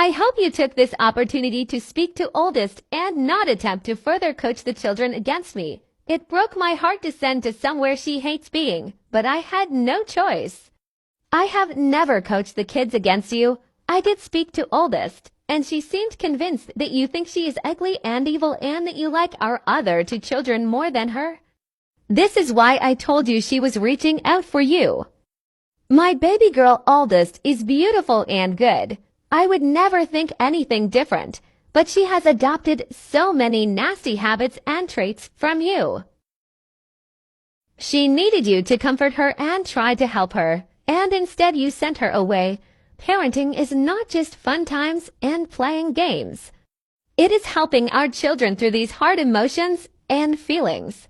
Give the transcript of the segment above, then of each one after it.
I hope you took this opportunity to speak to oldest and not attempt to further coach the children against me. It broke my heart to send to somewhere she hates being, but I had no choice. I have never coached the kids against you. I did speak to oldest, and she seemed convinced that you think she is ugly and evil and that you like our other two children more than her. This is why I told you she was reaching out for you. My baby girl oldest is beautiful and good. I would never think anything different, but she has adopted so many nasty habits and traits from you. She needed you to comfort her and try to help her, and instead you sent her away. Parenting is not just fun times and playing games. It is helping our children through these hard emotions and feelings.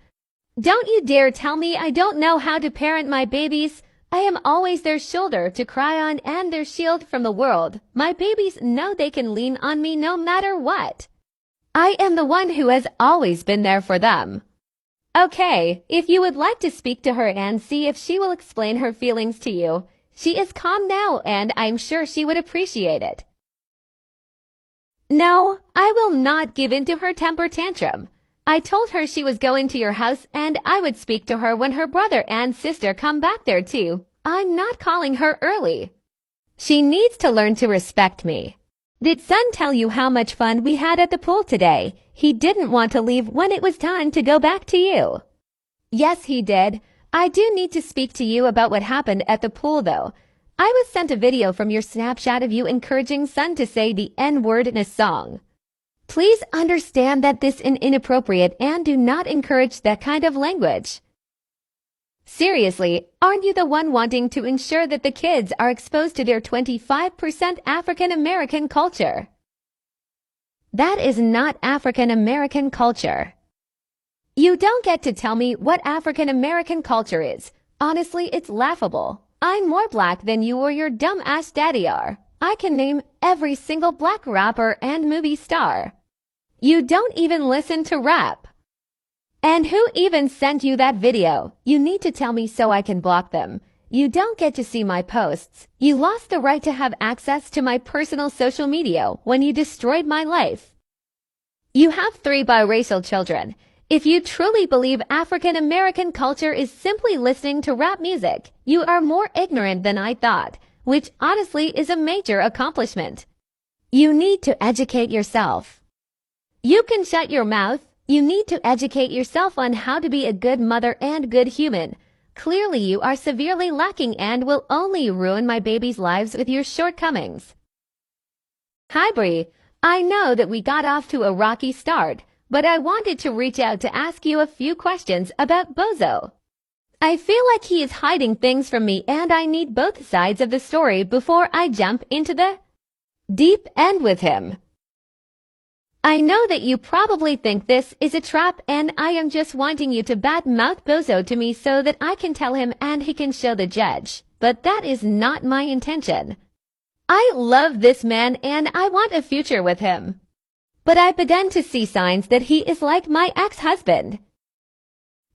Don't you dare tell me I don't know how to parent my babies. I am always their shoulder to cry on and their shield from the world. My babies know they can lean on me no matter what. I am the one who has always been there for them. Okay, if you would like to speak to her and see if she will explain her feelings to you. She is calm now and I'm sure she would appreciate it. No, I will not give in to her temper tantrum. I told her she was going to your house and I would speak to her when her brother and sister come back there too. I'm not calling her early. She needs to learn to respect me. Did son tell you how much fun we had at the pool today? He didn't want to leave when it was time to go back to you. Yes, he did. I do need to speak to you about what happened at the pool though. I was sent a video from your Snapchat of you encouraging son to say the N-word in a song. Please understand that this is inappropriate and do not encourage that kind of language. Seriously, aren't you the one wanting to ensure that the kids are exposed to their 25% African American culture? That is not African American culture. You don't get to tell me what African American culture is. Honestly, it's laughable. I'm more black than you or your dumb-ass daddy are. I can name every single black rapper and movie star. You don't even listen to rap. And who even sent you that video? You need to tell me so I can block them. You don't get to see my posts. You lost the right to have access to my personal social media when you destroyed my life. You have 3 biracial children. If you truly believe African American culture is simply listening to rap music, you are more ignorant than I thought, which honestly is a major accomplishment. You need to educate yourself. You can shut your mouth. You need to educate yourself on how to be a good mother and good human. Clearly you are severely lacking and will only ruin my baby's lives with your shortcomings. Hi Bri, I know that we got off to a rocky start, but I wanted to reach out to ask you a few questions about Bozo. I feel like he is hiding things from me and I need both sides of the story before I jump into the deep end with him. I know that you probably think this is a trap and I am just wanting you to bad-mouth Bozo to me so that I can tell him and he can show the judge, but that is not my intention. I love this man and I want a future with him. But I began to see signs that he is like my ex-husband.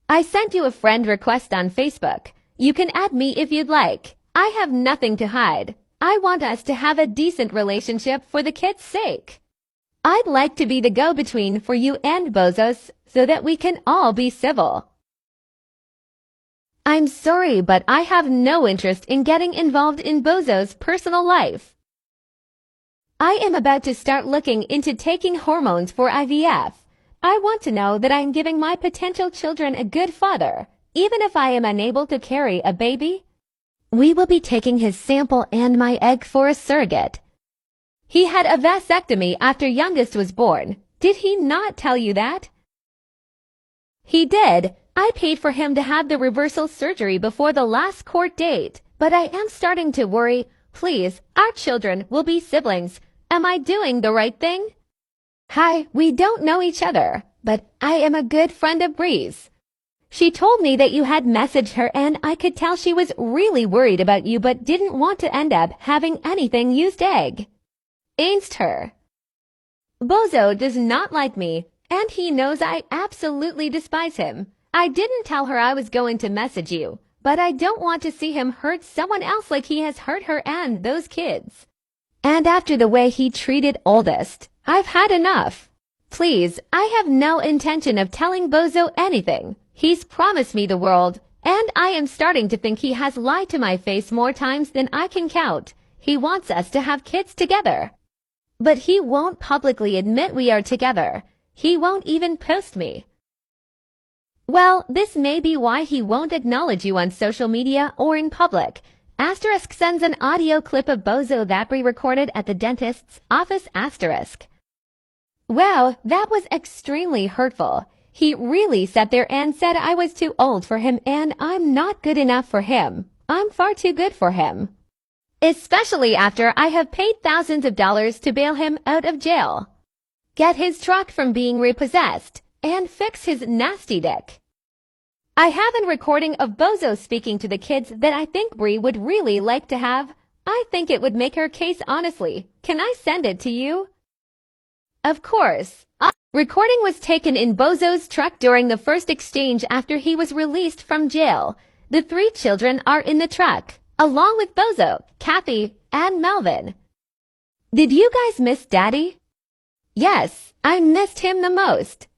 I sent you a friend request on Facebook. You can add me if you'd like. I have nothing to hide. I want us to have a decent relationship for the kids' sake. I'd like to be the go-between for you and Bozos so that we can all be civil. I'm sorry, but I have no interest in getting involved in Bozo's personal life. I am about to start looking into taking hormones for IVF. I want to know that I am giving my potential children a good father, even if I am unable to carry a baby. We will be taking his sample and my egg for a surrogate. He had a vasectomy after youngest was born. Did he not tell you that? He did. I paid for him to have the reversal surgery before the last court date, but I am starting to worry. Please, our children will be siblings. Am I doing the right thing? Hi, we don't know each other, but I am a good friend of Bri's. She told me that you had messaged her and I could tell she was really worried about you but didn't want to end up having anything used egg. Ain't her. Bozo does not like me, and he knows I absolutely despise him. I didn't tell her I was going to message you, but I don't want to see him hurt someone else like he has hurt her and those kids. And after the way he treated oldest, I've had enough. Please, I have no intention of telling Bozo anything. He's promised me the world, and I am starting to think he has lied to my face more times than I can count. He wants us to have kids together. But he won't publicly admit we are together. He won't even post me. Well, this may be why he won't acknowledge you on social media or in public. Asterisk sends an audio clip of Bozo that Bri recorded at the dentist's office asterisk. Wow, that was extremely hurtful. He really sat there and said I was too old for him and I'm not good enough for him. I'm far too good for him. Especially after I have paid thousands of dollars to bail him out of jail, get his truck from being repossessed, and fix his nasty dick. I have a recording of Bozo speaking to the kids that I think Bri would really like to have. I think it would make her case honestly. Can I send it to you? Of course. Recording was taken in Bozo's truck during the first exchange after he was released from jail. The 3 children are in the truck, along with Bozo, Kathy, and Melvin. Did you guys miss Daddy? Yes, I missed him the most.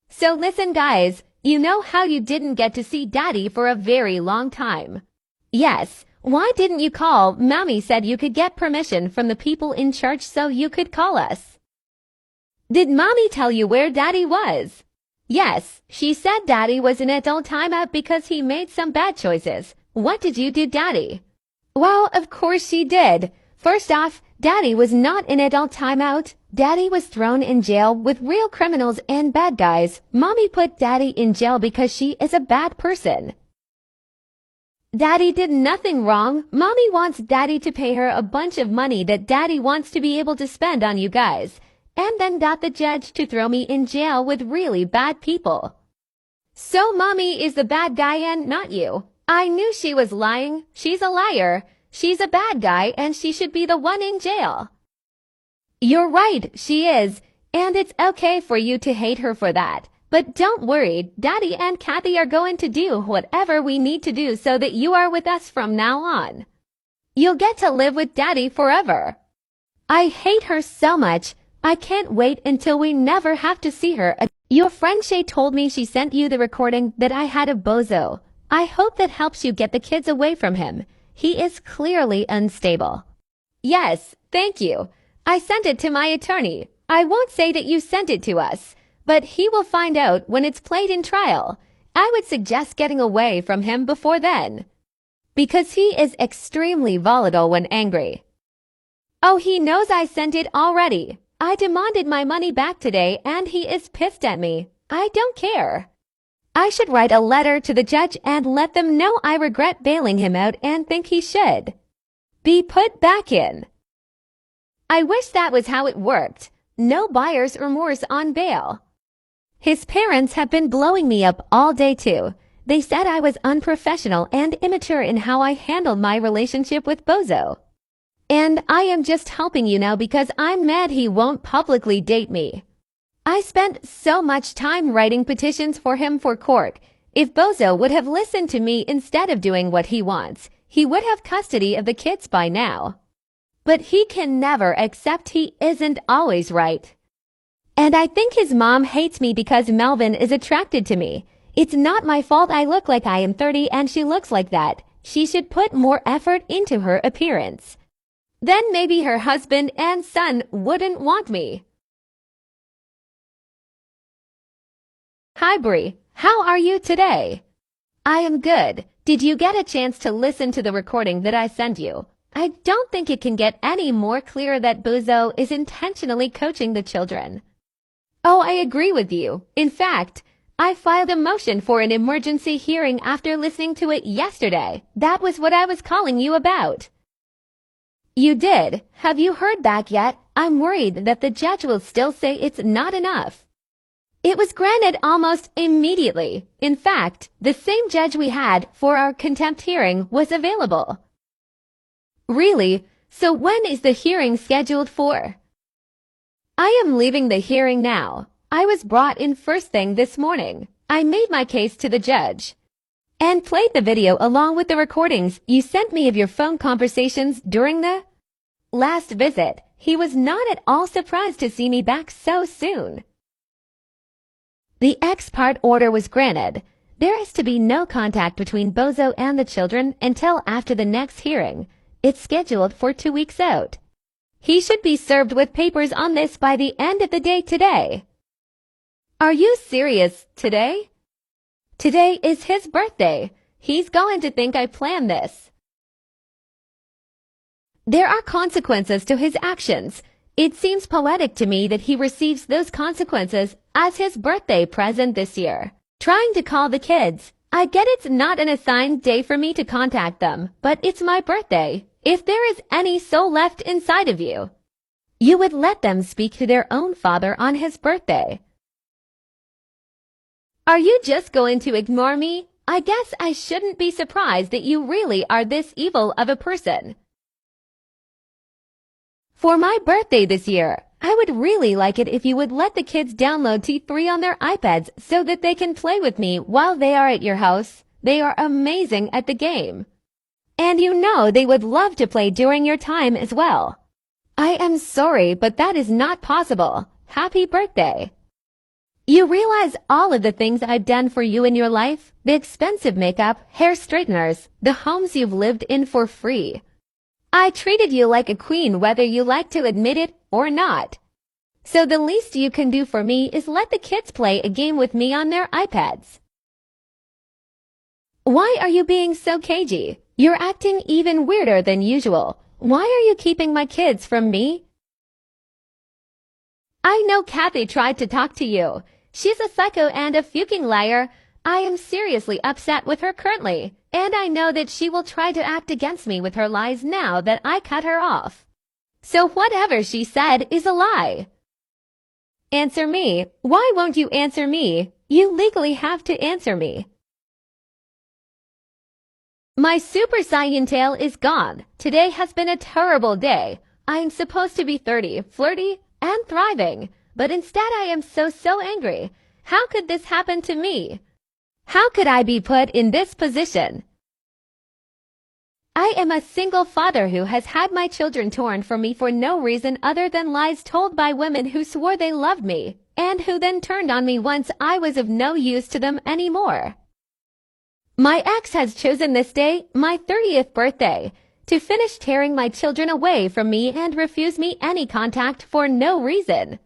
So listen guys, you know how you didn't get to see Daddy for a very long time. Yes, why didn't you call? Mommy said you could get permission from the people in charge so you could call us. Did Mommy tell you where Daddy was? Yes, she said Daddy was in adult timeout because he made some bad choices. What did you do, Daddy? Well, of course she did. First off, Daddy was not in adult timeout. Daddy was thrown in jail with real criminals and bad guys. Mommy put Daddy in jail because she is a bad person. Daddy did nothing wrong. Mommy wants Daddy to pay her a bunch of money that Daddy wants to be able to spend on you guys, and then got the judge to throw me in jail with really bad people. So Mommy is the bad guy and not you. I knew she was lying. She's a liar. She's a bad guy and she should be the one in jail. You're right, she is, and it's okay for you to hate her for that. But don't worry, Daddy and Kathy are going to do whatever we need to do so that you are with us from now on. You'll get to live with Daddy forever. I hate her so much. I can't wait until we never have to see her again. Your friend Shay told me she sent you the recording that I had of Bozo. I hope that helps you get the kids away from him. He is clearly unstable. Yes, thank you. I sent it to my attorney. I won't say that you sent it to us, but he will find out when it's played in trial. I would suggest getting away from him before then, because he is extremely volatile when angry. Oh, he knows I sent it already. I demanded my money back today and he is pissed at me. I don't care. I should write a letter to the judge and let them know I regret bailing him out and think he should be put back in. I wish that was how it worked. No buyer's remorse on bail. His parents have been blowing me up all day too. They said I was unprofessional and immature in how I handled my relationship with Bozo. And I am just helping you now because I'm mad he won't publicly date me. I spent so much time writing petitions for him for court. If Bozo would have listened to me instead of doing what he wants, he would have custody of the kids by now. But he can never accept he isn't always right. And I think his mom hates me because Melvin is attracted to me. It's not my fault I look like I am 30 and she looks like that. She should put more effort into her appearance. Then maybe her husband and son wouldn't want me. Hi Bri, how are you today? I am good. Did you get a chance to listen to the recording that I sent you? I don't think it can get any more clear that Bozo is intentionally coaching the children. Oh, I agree with you. In fact, I filed a motion for an emergency hearing after listening to it yesterday. That was what I was calling you about. You did? Have you heard back yet? I'm worried that the judge will still say it's not enough. It was granted almost immediately. In fact, the same judge we had for our contempt hearing was available. Really? So when is the hearing scheduled for? I am leaving the hearing now. I was brought in first thing this morning. I made my case to the judge and played the video along with the recordings you sent me of your phone conversations during the last visit, he was not at all surprised to see me back so soon. The ex-parte order was granted. There is to be no contact between Bozo and the children until after the next hearing. It's scheduled for 2 weeks out. He should be served with papers on this by the end of the day today. Are you serious? Today? Today is his birthday. He's going to think I planned this. There are consequences to his actions. It seems poetic to me that he receives those consequences as his birthday present this year. Trying to call the kids. I get it's not an assigned day for me to contact them, but it's my birthday. If there is any soul left inside of you, you would let them speak to their own father on his birthday. Are you just going to ignore me? I guess I shouldn't be surprised that you really are this evil of a person. For my birthday this year, I would really like it if you would let the kids download T3 on their iPads so that they can play with me while they are at your house. They are amazing at the game. And you know they would love to play during your time as well. I am sorry, but that is not possible. Happy birthday. You realize all of the things I've done for you in your life? The expensive makeup, hair straighteners, the homes you've lived in for free. I treated you like a queen whether you like to admit it or not. So the least you can do for me is let the kids play a game with me on their iPads. Why are you being so cagey? You're acting even weirder than usual. Why are you keeping my kids from me? I know Kathy tried to talk to you. She's a psycho and a fucking liar. I am seriously upset with her currently, and I know that she will try to act against me with her lies now that I cut her off. So whatever she said is a lie. Answer me. Why won't you answer me? You legally have to answer me. My Super Saiyan tail is gone. Today has been a terrible day. I am supposed to be 30, flirty, and thriving, but instead I am so angry. How could this happen to me? How could I be put in this position? I am a single father who has had my children torn from me for no reason other than lies told by women who swore they loved me, and who then turned on me once I was of no use to them anymore. My ex has chosen this day, my 30th birthday, to finish tearing my children away from me and refuse me any contact for no reason.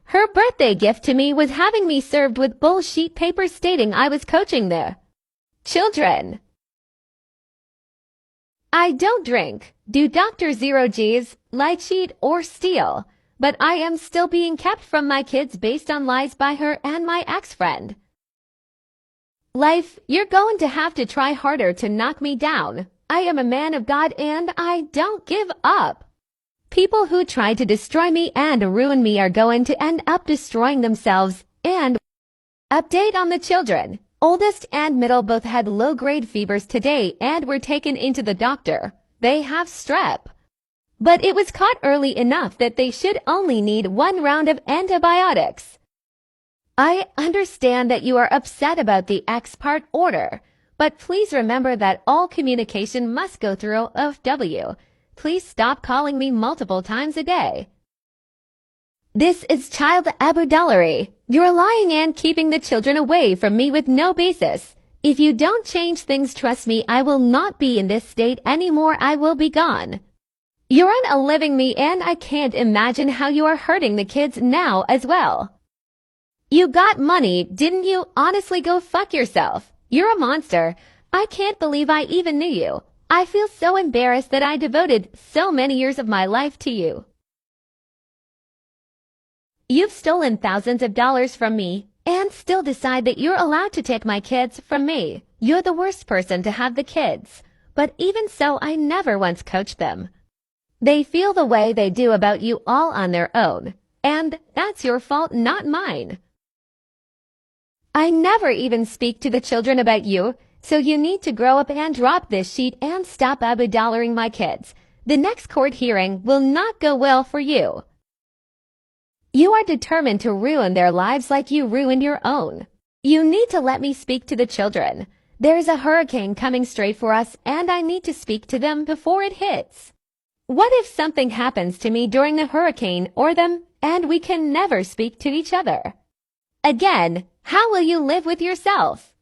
Her birthday gift to me was having me served with bullshit papers stating I was coaching the children. I don't drink, do Dr. Zero G's, lie, cheat, or steal, but I am still being kept from my kids based on lies by her and my ex-friend. Life, you're going to have to try harder to knock me down. I am a man of God and I don't give up. People who try to destroy me and ruin me are going to end up destroying themselves. And update on the children. Oldest and middle both had low-grade fevers today and were taken into the doctor. They have strep. But it was caught early enough that they should only need 1 round of antibiotics. I understand that you are upset about the ex-parte order, but please remember that all communication must go through OFW. Please stop calling me multiple times a day. This is child abductory. You're lying and keeping the children away from me with no basis. If you don't change things, trust me, I will not be in this state anymore. I will be gone. You're unaliving me and I can't imagine how you are hurting the kids now as well. You got money, didn't you? Honestly, go fuck yourself. You're a monster. I can't believe I even knew you. I feel so embarrassed that I devoted so many years of my life to you. You've stolen thousands of dollars from me and still decide that you're allowed to take my kids from me. You're the worst person to have the kids. But even so, I never once coached them. They feel the way they do about you all on their own. And that's your fault, not mine. I never even speak to the children about you, so you need to grow up and drop this shit and stop abudollaring my kids. The next court hearing will not go well for you. You are determined to ruin their lives like you ruined your own. You need to let me speak to the children. There's a hurricane coming straight for us, and I need to speak to them before it hits. What if something happens to me during the hurricane or them and we can never speak to each other? Again, how will you live with yourself?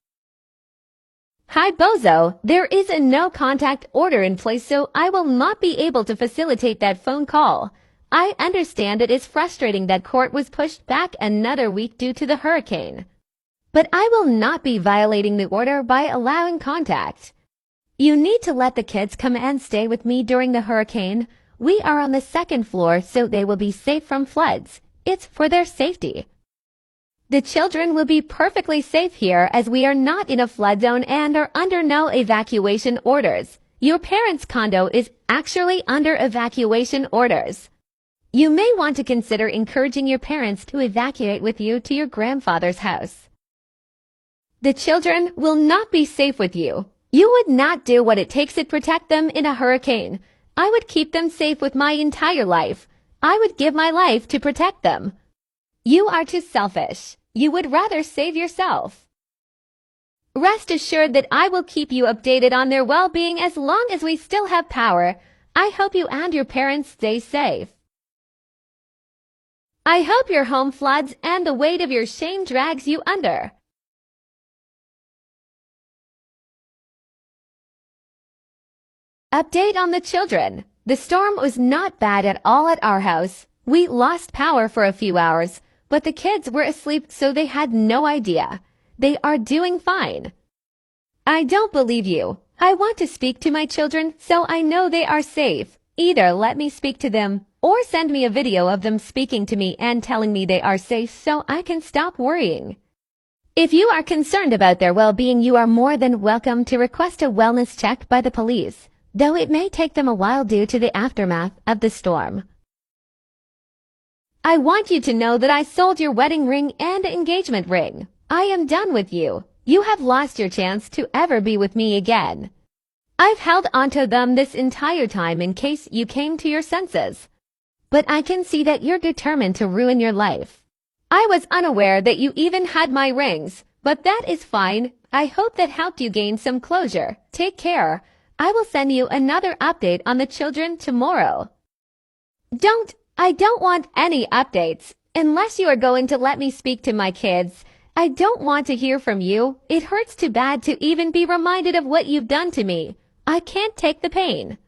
Hi Bozo, there is a no contact order in place, so I will not be able to facilitate that phone call. I understand it is frustrating that court was pushed back another week due to the hurricane. But I will not be violating the order by allowing contact. You need to let the kids come and stay with me during the hurricane. We are on the second floor, so they will be safe from floods. It's for their safety. The children will be perfectly safe here as we are not in a flood zone and are under no evacuation orders. Your parents' condo is actually under evacuation orders. You may want to consider encouraging your parents to evacuate with you to your grandfather's house. The children will not be safe with you. You would not do what it takes to protect them in a hurricane. I would keep them safe with my entire life. I would give my life to protect them. You are too selfish. You would rather save yourself. Rest assured that I will keep you updated on their well-being as long as we still have power. I hope you and your parents stay safe. I hope your home floods and the weight of your shame drags you under. Update on the children. The storm was not bad at all at our house. We lost power for a few hours, but the kids were asleep, so they had no idea. They are doing fine. I don't believe you. I want to speak to my children so I know they are safe. Either let me speak to them or send me a video of them speaking to me and telling me they are safe so I can stop worrying. If you are concerned about their well-being, you are more than welcome to request a wellness check by the police, though it may take them a while due to the aftermath of the storm. I want you to know that I sold your wedding ring and engagement ring. I am done with you. You have lost your chance to ever be with me again. I've held onto them this entire time in case you came to your senses. But I can see that you're determined to ruin your life. I was unaware that you even had my rings, but that is fine. I hope that helped you gain some closure. Take care. I will send you another update on the children tomorrow. I don't want any updates, unless you are going to let me speak to my kids. I don't want to hear from you. It hurts too bad to even be reminded of what you've done to me. I can't take the pain.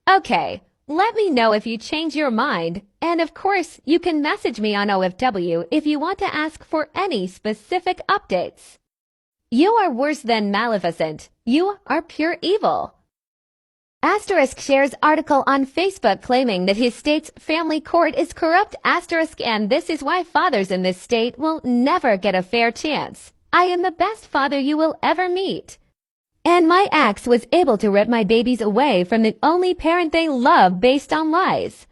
Okay, let me know if you change your mind, and of course, you can message me on OFW if you want to ask for any specific updates. You are worse than Maleficent. You are pure evil. Asterisk shares article on Facebook claiming that his state's family court is corrupt, asterisk, and this is why fathers in this state will never get a fair chance. I am the best father you will ever meet. And my ex was able to rip my babies away from the only parent they love based on lies.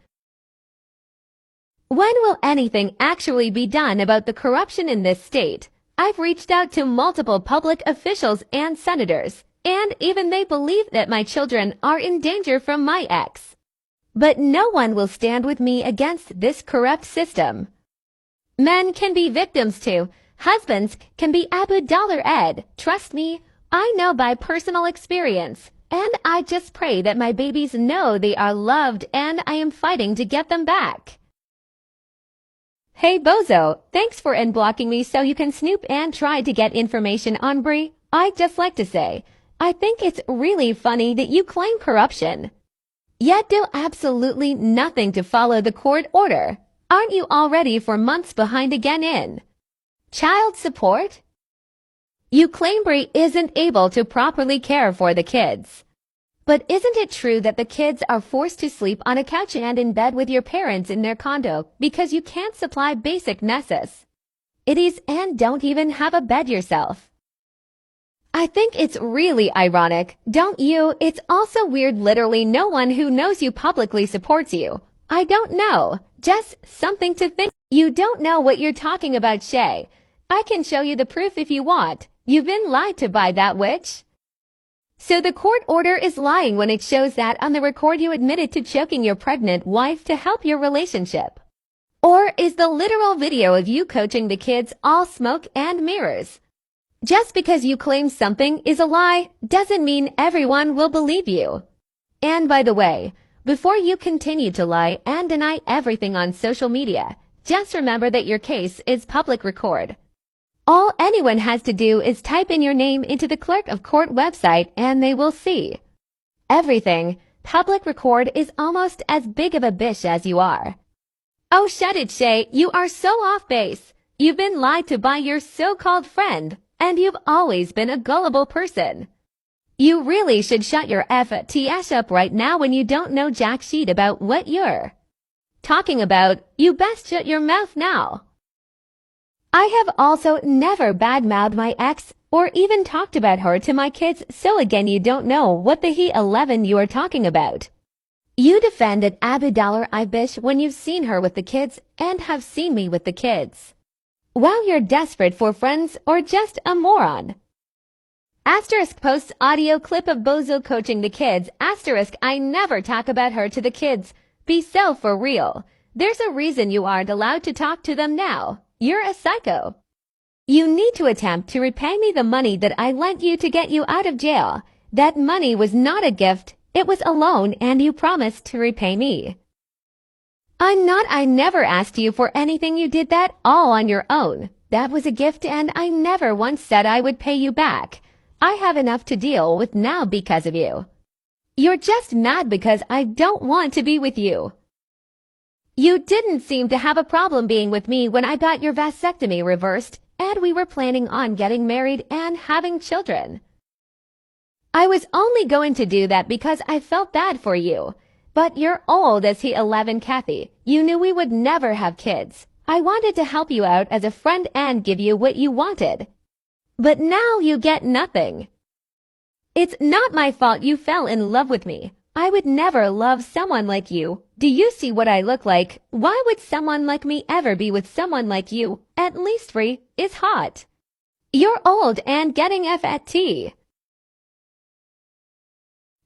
When will anything actually be done about the corruption in this state? I've reached out to multiple public officials and senators, and even they believe that my children are in danger from my ex. But no one will stand with me against this corrupt system. Men can be victims too. Husbands can be Abu Dollar Ed. Trust me, I know by personal experience. And I just pray that my babies know they are loved, and I am fighting to get them back. Hey Bozo, thanks for unblocking me so you can snoop and try to get information on Bri. I'd just like to say, I think it's really funny that you claim corruption, yet do absolutely nothing to follow the court order. Aren't you already 4 months behind again in child support? You claim Bri isn't able to properly care for the kids. But isn't it true that the kids are forced to sleep on a couch and in bed with your parents in their condo because you can't supply basic necessities and don't even have a bed yourself? I think it's really ironic, don't you? It's also weird literally no one who knows you publicly supports you. I don't know. Just something to think. You don't know what you're talking about, Shay. I can show you the proof if you want. You've been lied to by that witch. So the court order is lying when it shows that on the record you admitted to choking your pregnant wife to help your relationship. Or is the literal video of you coaching the kids all smoke and mirrors? Just because you claim something is a lie doesn't mean everyone will believe you. And by the way, Before you continue to lie and deny everything on social media, just remember that your case is public record. All anyone has to do is type in your name into the clerk of court website and they will see everything. Public record is almost as big of a bitch as you are. Oh, shut it, Shay. You are so off base. You've been lied to by your so-called friend, and you've always been a gullible person. You really should shut your FTS up right now when you don't know jack shit about what you're talking about. You best shut your mouth now. I have also never badmouthed my ex or even talked about her to my kids, so again you don't know what the he 11 you are talking about. You defended Abu Dollar Ibish when you've seen her with the kids and have seen me with the kids. Wow, you're desperate for friends or just a moron. Asterisk posts audio clip of Bozo coaching the kids. Asterisk, I never talk about her to the kids. Be so for real. There's a reason you aren't allowed to talk to them now. You're a psycho. You need to attempt to repay me the money that I lent you to get you out of jail. That money was not a gift, it was a loan, and you promised to repay me. I never asked you for anything. You did that all on your own. That was a gift and I never once said I would pay you back. I have enough to deal with now because of you. You're just mad because I don't want to be with you. You didn't seem to have a problem being with me when I got your vasectomy reversed and we were planning on getting married and having children. I was only going to do that because I felt bad for you. But you're old as he 11, Kathy. You knew we would never have kids. I wanted to help you out as a friend and give you what you wanted. But now you get nothing. It's not my fault you fell in love with me. I would never love someone like you. Do you see what I look like? Why would someone like me ever be with someone like you? At least Bri is hot. You're old and getting FAT.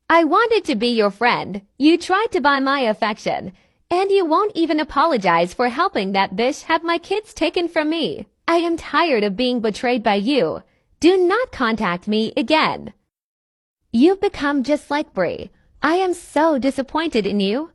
I wanted to be your friend. You tried to buy my affection. And you won't even apologize for helping that bitch have my kids taken from me. I am tired of being betrayed by you. Do not contact me again. You've become just like Bri. I am so disappointed in you.